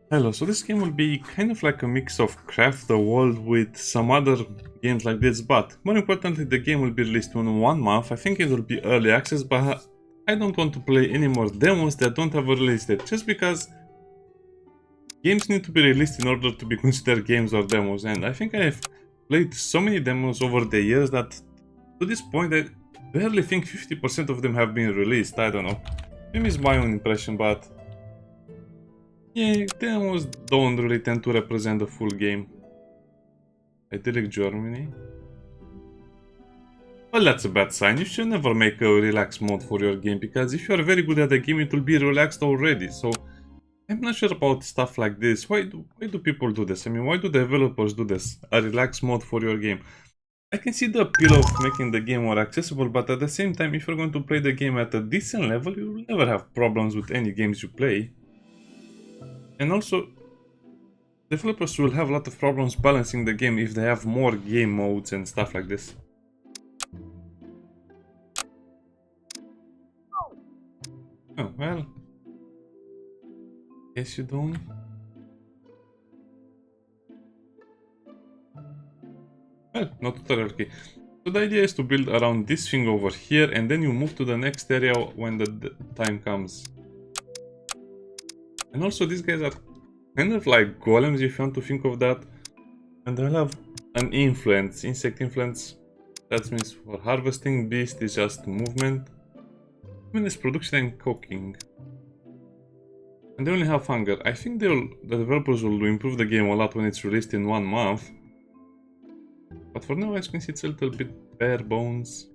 Hello, so this game will be kind of like a mix of Craft the World with some other games like this, but more importantly, the game will be released in 1 month. I think it will be early access, but I don't want to play any more demos that don't have a release date, just because games need to be released in order to be considered games or demos, and I think I have played so many demos over the years that to this point I barely think 50% of them have been released. I don't know. Maybe it's my own impression, but yeah, demos don't really tend to represent the full game. Idyllic Germany. Well, that's a bad sign. You should never make a relaxed mode for your game, because if you are very good at the game, it will be relaxed already. So, I'm not sure about stuff like this. Why do people do this? I mean, why do developers do this? A relaxed mode for your game. I can see the appeal of making the game more accessible, but at the same time, if you're going to play the game at a decent level, you will never have problems with any games you play. And also, developers will have a lot of problems balancing the game if they have more game modes and stuff like this. Oh, well. Guess you don't. Well, no tutorial key. So the idea is to build around this thing over here, and then you move to the next area when the time comes. And also these guys are kind of like golems, if you want to think of that. And they'll have an influence, insect influence. That means for harvesting, beast is just movement. Human is production and cooking. And they only have hunger. I think the developers will improve the game a lot when it's released in 1 month. But for now, as you can see, it's a little bit bare bones.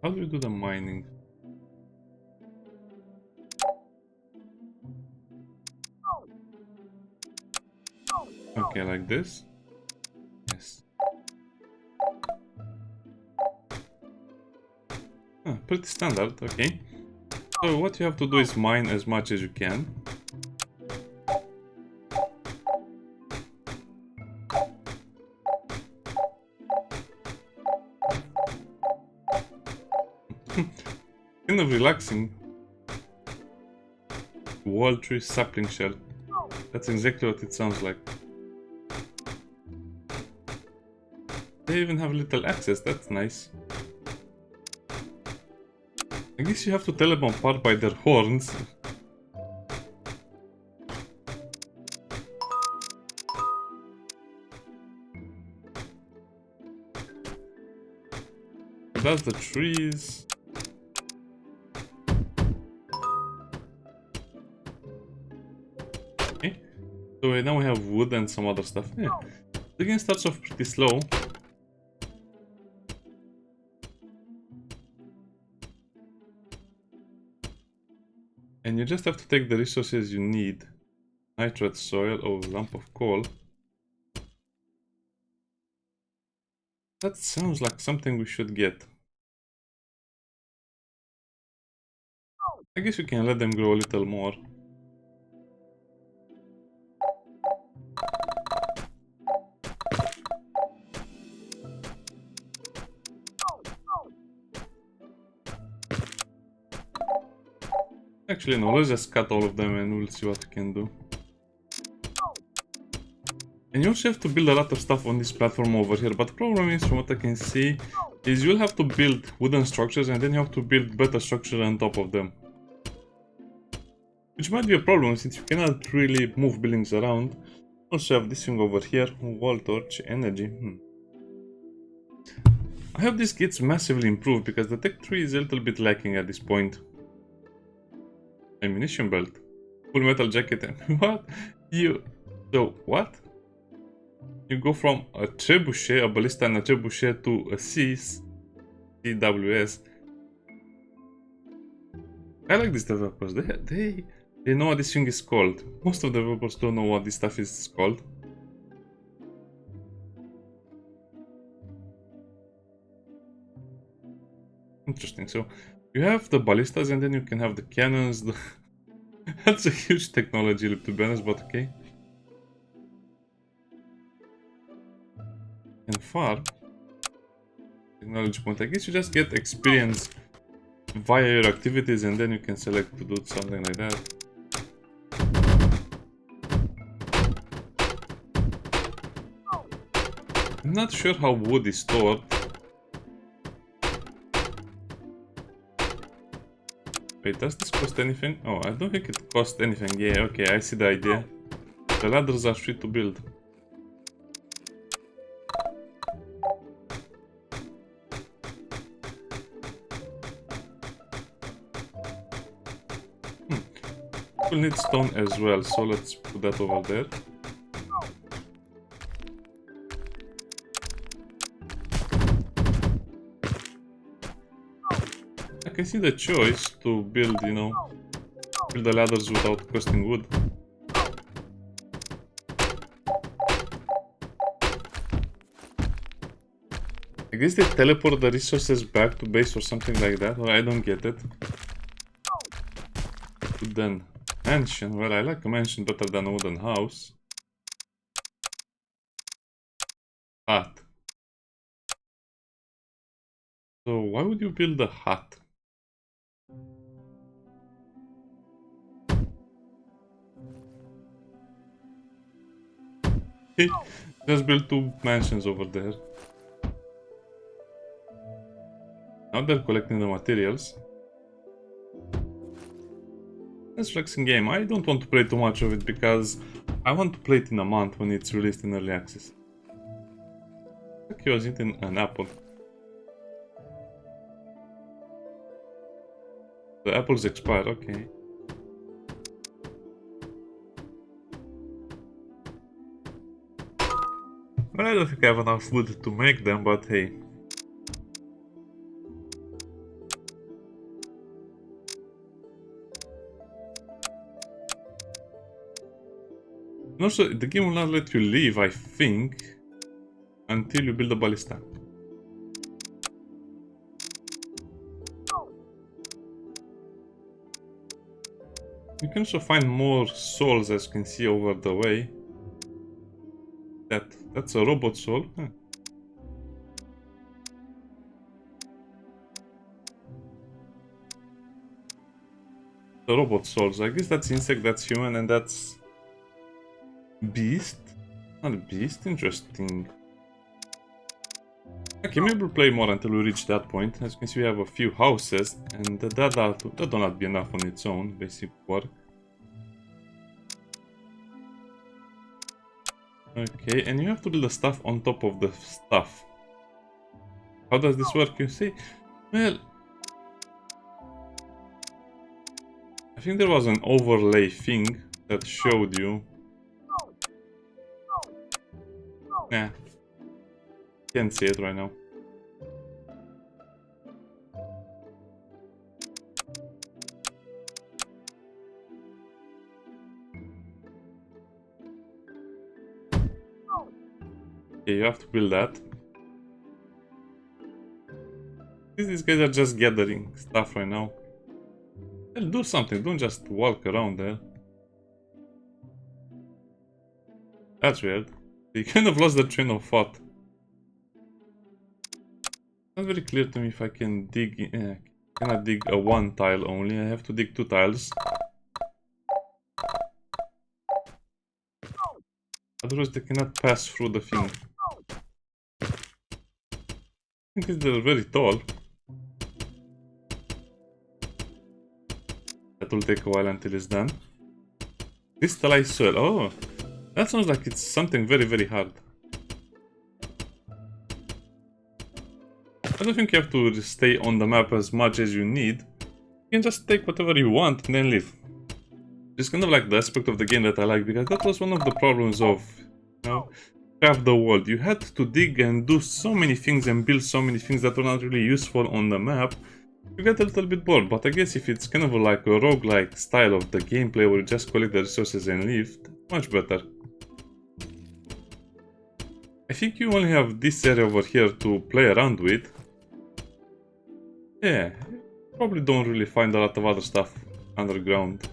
How do you do the mining? Okay, like this. Yes. Pretty standard, okay. So what you have to do is mine as much as you can. Kind of relaxing. Wall tree sapling shell. That's exactly what it sounds like. They even have little access, that's nice. I guess you have to tell them apart by their horns. That's the trees. Okay. So now we have wood and some other stuff. Yeah. The game starts off pretty slow. And you just have to take the resources you need. Nitrate soil or lump of coal. That sounds like something we should get. I guess we can let them grow a little more. Actually, no, let's just cut all of them and we'll see what we can do. And you also have to build a lot of stuff on this platform over here, but the problem is, from what I can see, is you'll have to build wooden structures and then you have to build better structure on top of them. Which might be a problem since you cannot really move buildings around. Also have this thing over here, wall torch, energy. I hope this gets massively improved because the tech tree is a little bit lacking at this point. Ammunition belt. Full metal jacket and what? So what? You go from a trebuchet, a ballista and a trebuchet to a CWS. I like these developers. They know what this thing is called. Most of the developers don't know what this stuff is called. Interesting. So you have the ballistas and then you can have the cannons. That's a huge technology to be honest, but okay. And farm. technology point. I guess you just get experience via your activities and then you can select to do something like that. I'm not sure how wood is stored. Wait, does this cost anything? Oh, I don't think it costs anything. Yeah, okay, I see the idea. The ladders are free to build. We'll need stone as well, so let's put that over there. I can see the choice to build, you know, build the ladders without costing wood. I guess they teleport the resources back to base or something like that, or I don't get it. Wooden mansion. Well, I like a mansion better than a wooden house. Hut. So why would you build a hut? Just build 2 mansions over there. Now they're collecting the materials. It's flexing game. I don't want to play too much of it because I want to play it in a month when it's released in early access. Okay, I was eating an apple. The apples expire, okay. Well, I don't think I have enough food to make them, but hey. And also, the game will not let you leave, I think, until you build a ballista. You can also find more souls, as you can see over the way. That's a robot soul. Huh. The robot souls. I guess that's insect, that's human, and that's beast. Not beast. Interesting. Okay, maybe we'll play more until we reach that point. As you can see, we have a few houses, and that will not be enough on its own. Basic work. Okay, and you have to build the stuff on top of the stuff. How does this work, you see? Well, I think there was an overlay thing that showed you. Nah, can't see it right now. Okay, you have to build that. These guys are just gathering stuff right now. Well, do something, don't just walk around there. That's weird. You kind of lost the train of thought. Not very clear to me if I can dig. Cannot dig a 1 tile only. I have to dig 2 tiles. Otherwise, they cannot pass through the thing. I think they're very tall. That will take a while until it's done. Crystallized soil. Oh, that sounds like it's something very, very hard. I don't think you have to stay on the map as much as you need. You can just take whatever you want and then leave. It's kind of like the aspect of the game that I like, because that was one of the problems of, you know, Craft the World. You had to dig and do so many things and build so many things that were not really useful on the map. You get a little bit bored, but I guess if it's kind of like a roguelike style of the gameplay where you just collect the resources and leave, much better. I think you only have this area over here to play around with. Yeah, probably don't really find a lot of other stuff underground.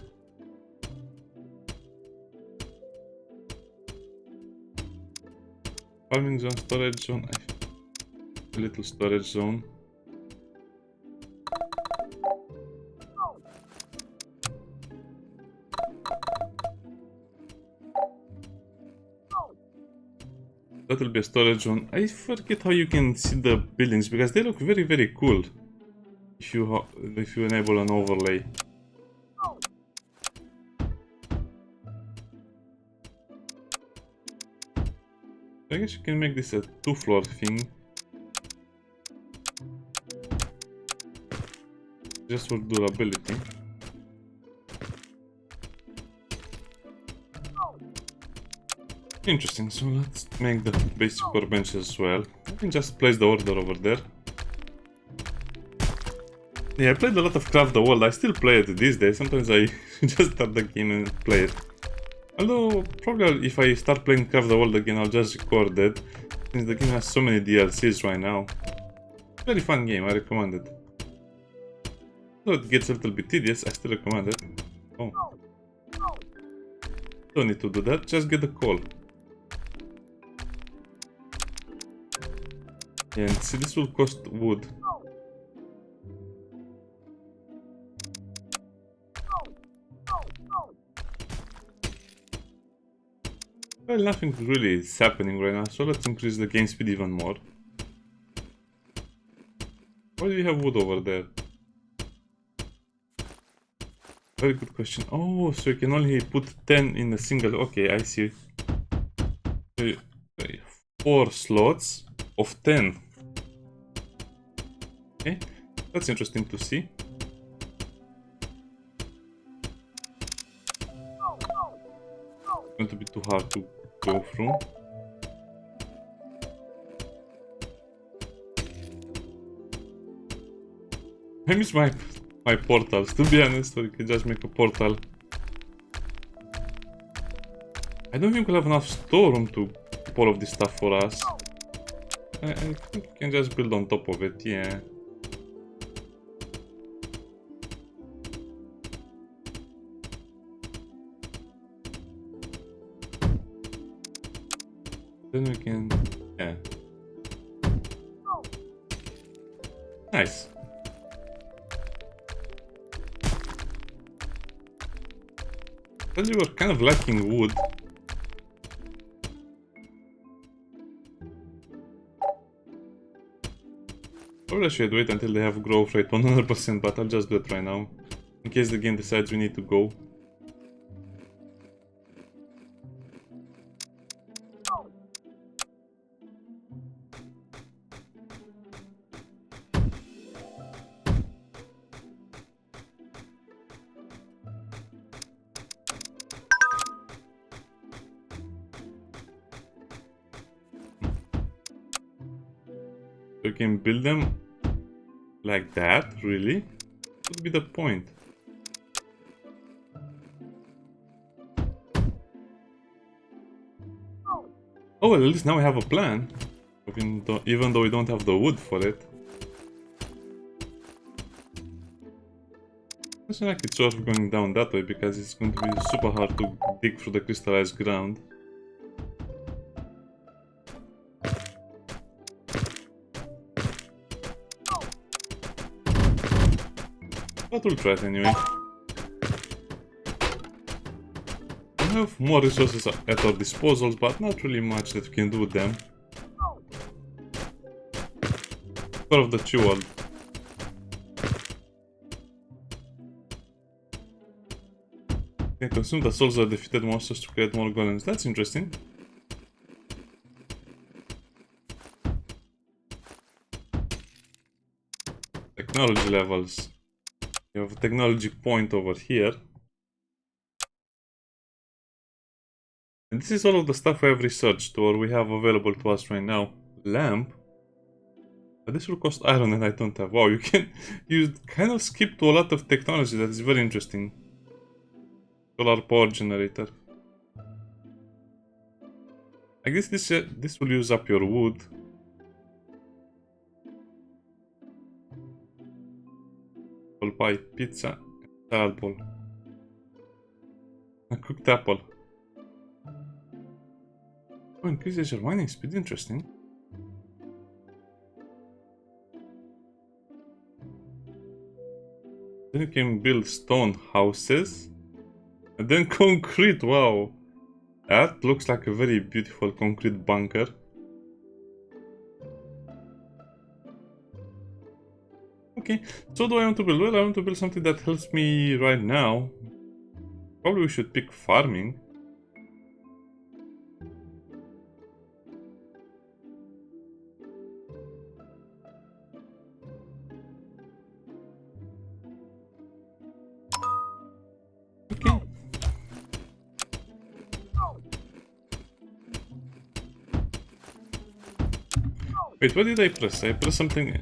Farming zone, storage zone. a little storage zone. That will be a storage zone. I forget how you can see the buildings because they look very, very cool if you enable an overlay. I guess you can make this a 2-floor thing. Just for durability. Interesting, so let's make the basic workbench as well. I can just place the order over there. Yeah, I played a lot of Craft the World. I still play it these days. Sometimes I just start the game and play it. Although, probably if I start playing Craft the World again, I'll just record it. Since the game has so many DLCs right now. Very fun game, I recommend it. Though it gets a little bit tedious, I still recommend it. Oh. Don't need to do that, just get the call. And see, this will cost wood. Well, nothing really is happening right now, so let's increase the game speed even more. Why do you have wood over there? Very good question. Oh, so you can only put 10 in a single... Okay, I see. 4 slots of 10. Okay, that's interesting to see. It's going to be too hard to go through. I miss my portals, to be honest, or you can just make a portal. I don't think we'll have enough storeroom to keep all of this stuff for us. I think we can just build on top of it, yeah. Then we can... yeah. Nice. But we were kind of lacking wood. Probably I should wait until they have growth rate 100%, but I'll just do it right now. In case the game decides we need to go. You can build them like that, really? What would be the point? Oh, well, at least now we have a plan. Even though we don't have the wood for it. It's not like it's worth going down that way because it's going to be super hard to dig through the crystallized ground. But we'll try it anyway. We have more resources at our disposals, but not really much that we can do with them. Sort of the jewel. Can consume the souls of defeated monsters to create more golems. That's interesting. Technology levels. You have a technology point over here. And this is all of the stuff we have researched or we have available to us right now. Lamp. But this will cost iron and I don't have. Wow, you kind of skip to a lot of technology. That is very interesting. Solar power generator. I guess this will use up your wood. Apple pie, pizza, salad bowl. A cooked apple. Oh, increases your mining speed, interesting. Then you can build stone houses. And then concrete, wow. That looks like a very beautiful concrete bunker. Okay, so what do I want to build? Well, I want to build something that helps me right now. Probably we should pick farming. Okay. Wait, what did I press? I pressed something.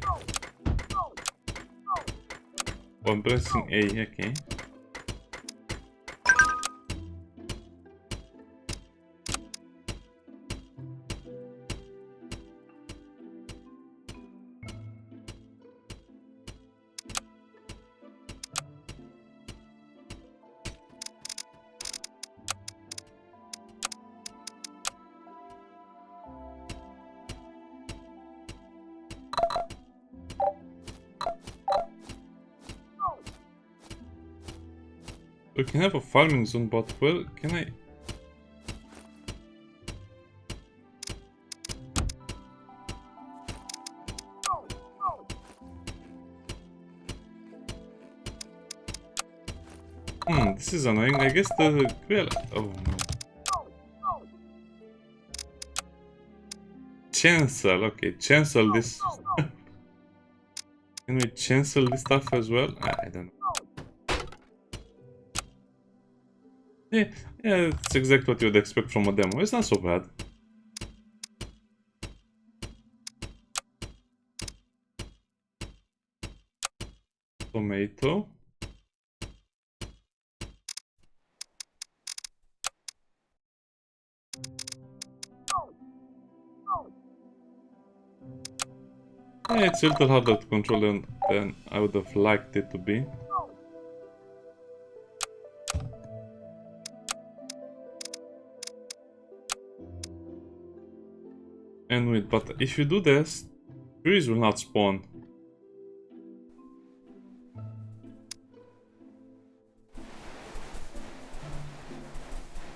Oh, I'm pressing A, okay. We can have a farming zone, but where can I? This is annoying. I guess the well. Oh no. Cancel. Okay, cancel this. Can we cancel this stuff as well? I don't know. Yeah, it's exactly what you would expect from a demo. It's not so bad. Tomato. Yeah, it's a little harder to control than I would have liked it to be. And wait, but if you do this, trees will not spawn.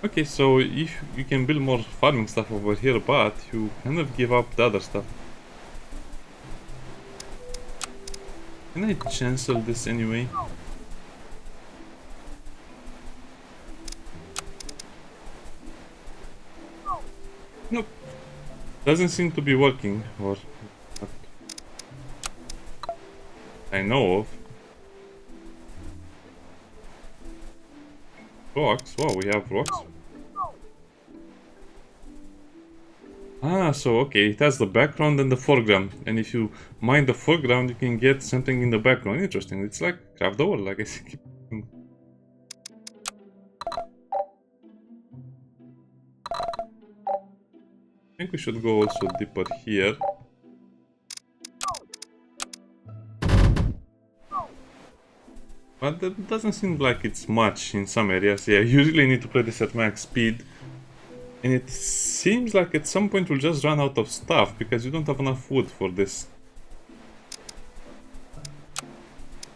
Okay, so if you can build more farming stuff over here, but you kind of give up the other stuff. Can I cancel this anyway? Nope. Doesn't seem to be working, or I know of. Rocks? Wow, we have rocks. Ah, so okay, it has the background and the foreground. And if you mine the foreground, you can get something in the background. Interesting. It's like Craft the World, I guess. I think we should go also deeper here. But that doesn't seem like it's much in some areas. Yeah, you really need to play this at max speed. And it seems like at some point we'll just run out of stuff because you don't have enough wood for this.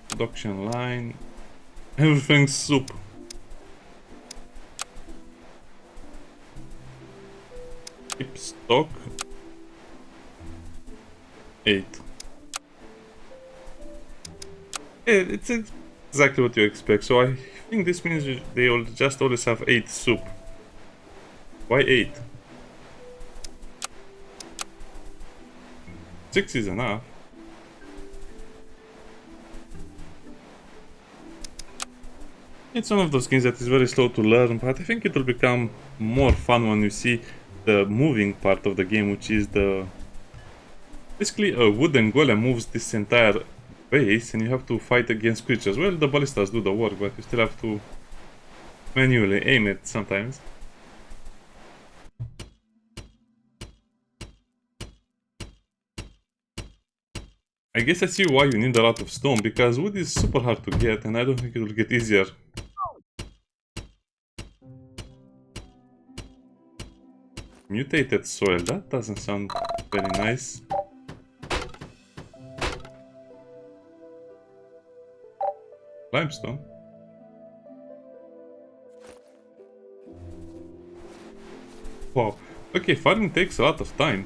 Production line. Everything's soup. Keep stock. 8. Yeah, it's exactly what you expect. So I think this means they will just always have 8 soup. Why 8? 6 is enough. It's one of those games that is very slow to learn, but I think it will become more fun when you see the moving part of the game, which is the... Basically, a wooden golem moves this entire base, and you have to fight against creatures. Well, the ballistas do the work, but you still have to manually aim it sometimes. I guess I see why you need a lot of stone, because wood is super hard to get, and I don't think it will get easier. Mutated soil, that doesn't sound very nice. Limestone. Wow. Okay, farming takes a lot of time.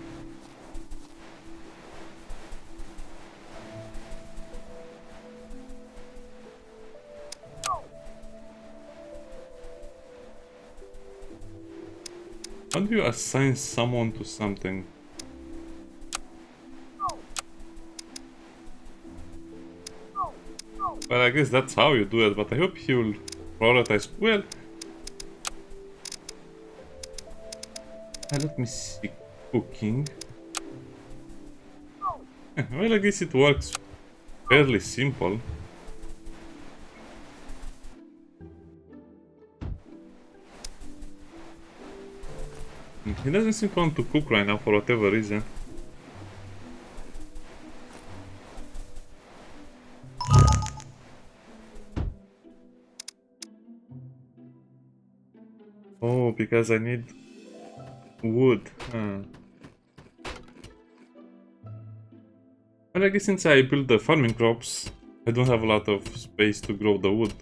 How do you assign someone to something? Well, I guess that's how you do it, but I hope he will prioritize. Well, let me see. Cooking. Well, I guess it works fairly simple. He doesn't seem to want to cook right now for whatever reason. Oh, because I need wood. Well, I guess since I built the farming crops, I don't have a lot of space to grow the wood.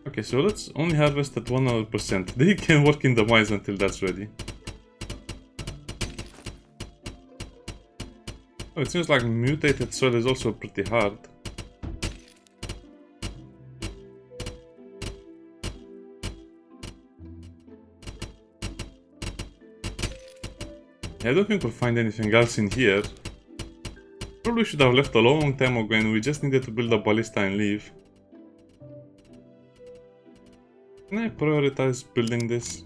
Okay, so let's only harvest at 100%. They can work in the mines until that's ready. Oh, it seems like mutated soil is also pretty hard. I don't think we'll find anything else in here. Probably should have left a long time ago and we just needed to build a ballista and leave. Can I prioritize building this?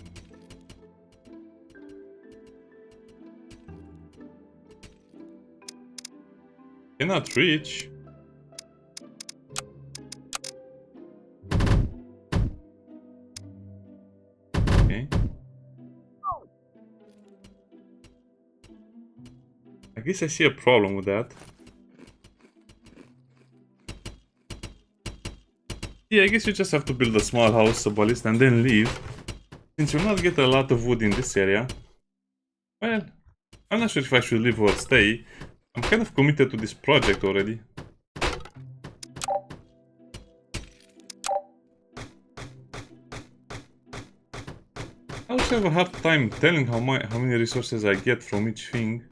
Cannot reach. Okay. I guess I see a problem with that. Yeah, I guess you just have to build a small house, a ballista, and then leave. Since you'll not get a lot of wood in this area. Well, I'm not sure if I should leave or stay. I'm kind of committed to this project already. I also have a hard time telling how many resources I get from each thing.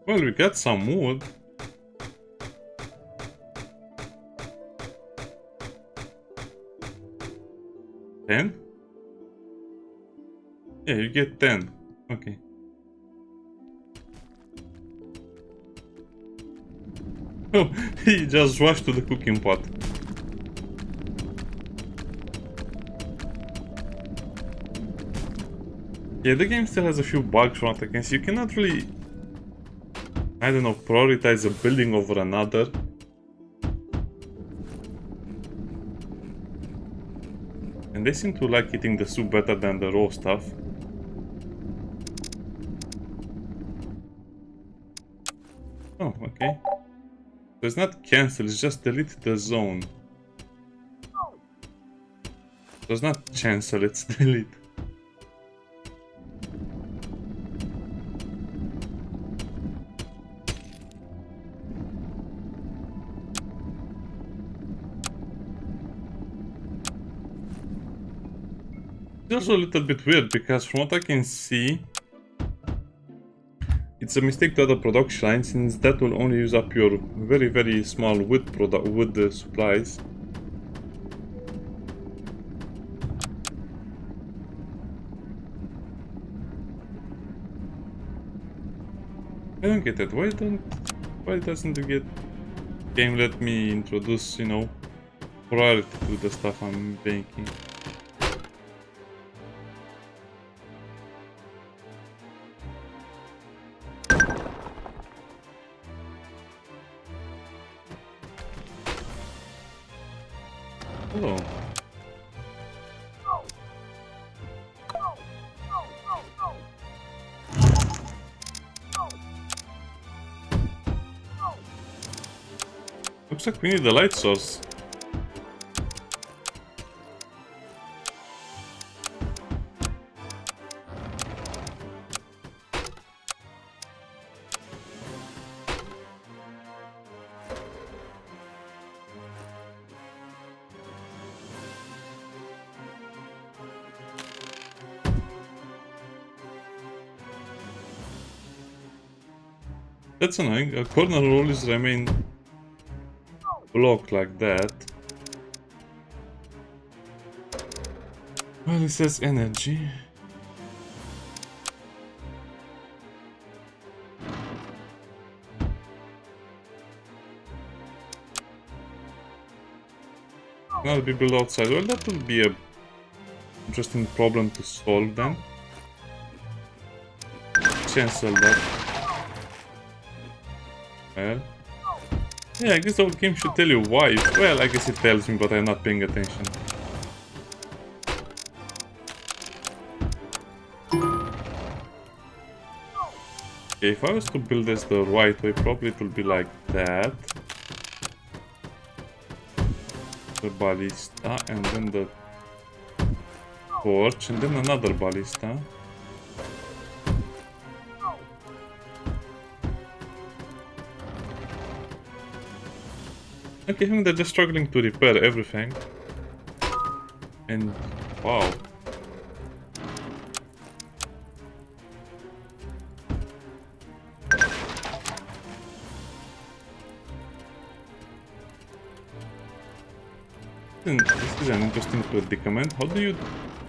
Well, we got some wood. $10? Yeah, you get 10. Okay. Oh, he just rushed to the cooking pot. Yeah, the game still has a few bugs from what I can see. You cannot really, I don't know, prioritize a building over another. And they seem to like eating the soup better than the raw stuff. Oh, okay. So it's not cancel, it's just delete the zone. So it's not cancel, it's delete. It's also a little bit weird because from what I can see, it's a mistake to add a production line since that will only use up your very small wood supplies. I don't get it. Why doesn't the game let me introduce, you know, priority to the stuff I'm making? Hello. Looks like we need a light source. That's annoying. A corner will always remain blocked like that. Well, it says energy. Now be built outside. Well, that will be a interesting problem to solve then. Cancel that. Well, yeah, I guess the whole game should tell you why. Well, I guess it tells me, but I'm not paying attention. Okay, if I was to build this the right way, probably it will be like that. The ballista, and then the torch, and then another ballista. Okay, I think they're just struggling to repair everything. And wow. This is an interesting predicament. How do you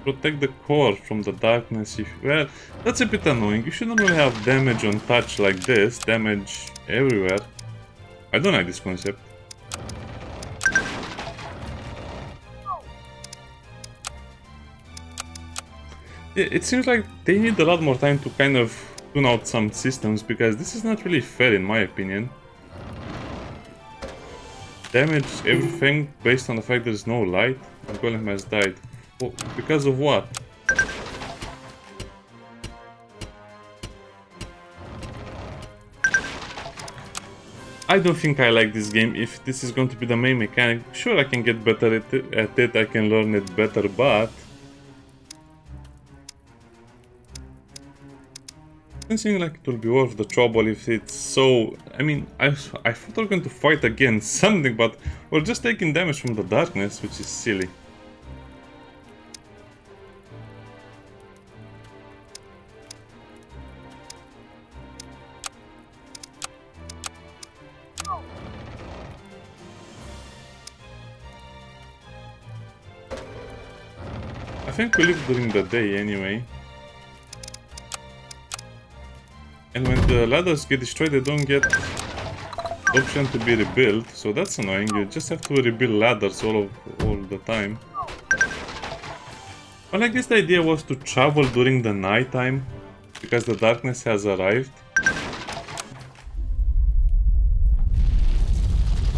protect the core from the darkness if... Well, that's a bit annoying. You shouldn't really have damage on touch like this. Damage everywhere. I don't like this concept. It seems like they need a lot more time to kind of tune out some systems, because this is not really fair in my opinion. Damage everything based on the fact there's no light. The golem has died. Oh, because of what? I don't think I like this game. If this is going to be the main mechanic, sure I can get better at it, I can learn it better, but... It doesn't seem like it will be worth the trouble if it's so... I mean, I thought we were going to fight against something, but we're just taking damage from the darkness, which is silly. I think we live during the day anyway. And when the ladders get destroyed, they don't get the option to be rebuilt, so that's annoying. You just have to rebuild ladders all the time. Well, I guess the idea was to travel during the night time, because the darkness has arrived.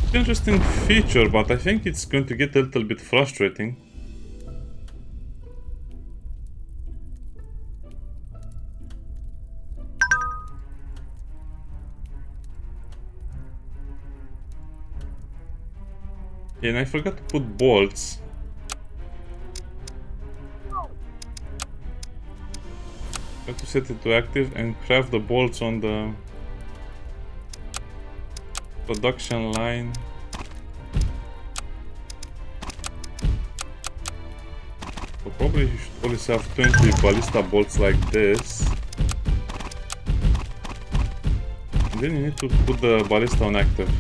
It's an interesting feature, but I think it's going to get a little bit frustrating. And I forgot to put bolts. Have to set it to active and craft the bolts on the production line. So probably you should always have 20 ballista bolts like this. And then you need to put the ballista on active.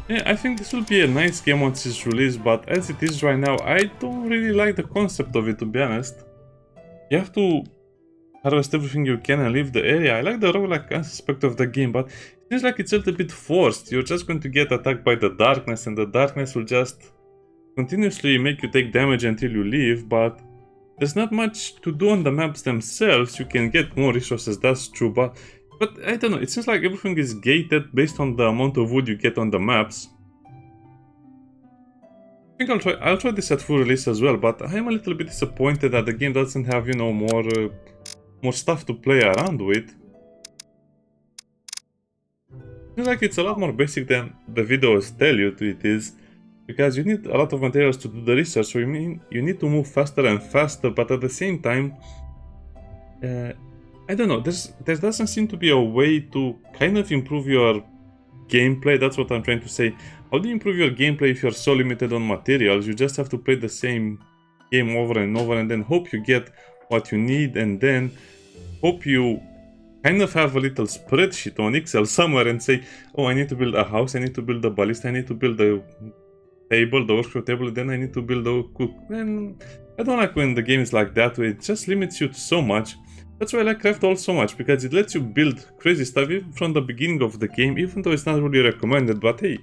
Yeah, I think this will be a nice game once it's released, but as it is right now, I don't really like the concept of it, to be honest. You have to harvest everything you can and leave the area. I like the roguelike aspect of the game, but it seems like it's a little bit forced. You're just going to get attacked by the darkness, and the darkness will just continuously make you take damage until you leave, but there's not much to do on the maps themselves. You can get more resources, that's true, but I don't know, it seems like everything is gated based on the amount of wood you get on the maps. I think I'll try this at full release as well, but I'm a little bit disappointed that the game doesn't have, you know, more stuff to play around with. It seems like it's a lot more basic than the videos tell you it is, because you need a lot of materials to do the research, so you need to move faster and faster, but at the same time, I don't know, there doesn't seem to be a way to kind of improve your gameplay. That's what I'm trying to say. How do you improve your gameplay if you're so limited on materials? You just have to play the same game over and over and then hope you get what you need, and then hope you kind of have a little spreadsheet on Excel somewhere and say, oh, I need to build a house, I need to build a ballista, I need to build a table, the workshop table, then I need to build a cook. And I don't like when the game is like that, where it just limits you so much. That's why I like Craftall so much, because it lets you build crazy stuff even from the beginning of the game, even though it's not really recommended, but hey,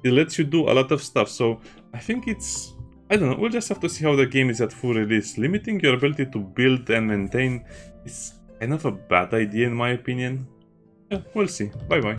it lets you do a lot of stuff. So I think it's, I don't know, we'll just have to see how the game is at full release. Limiting your ability to build and maintain is kind of a bad idea in my opinion. Yeah, we'll see. Bye bye.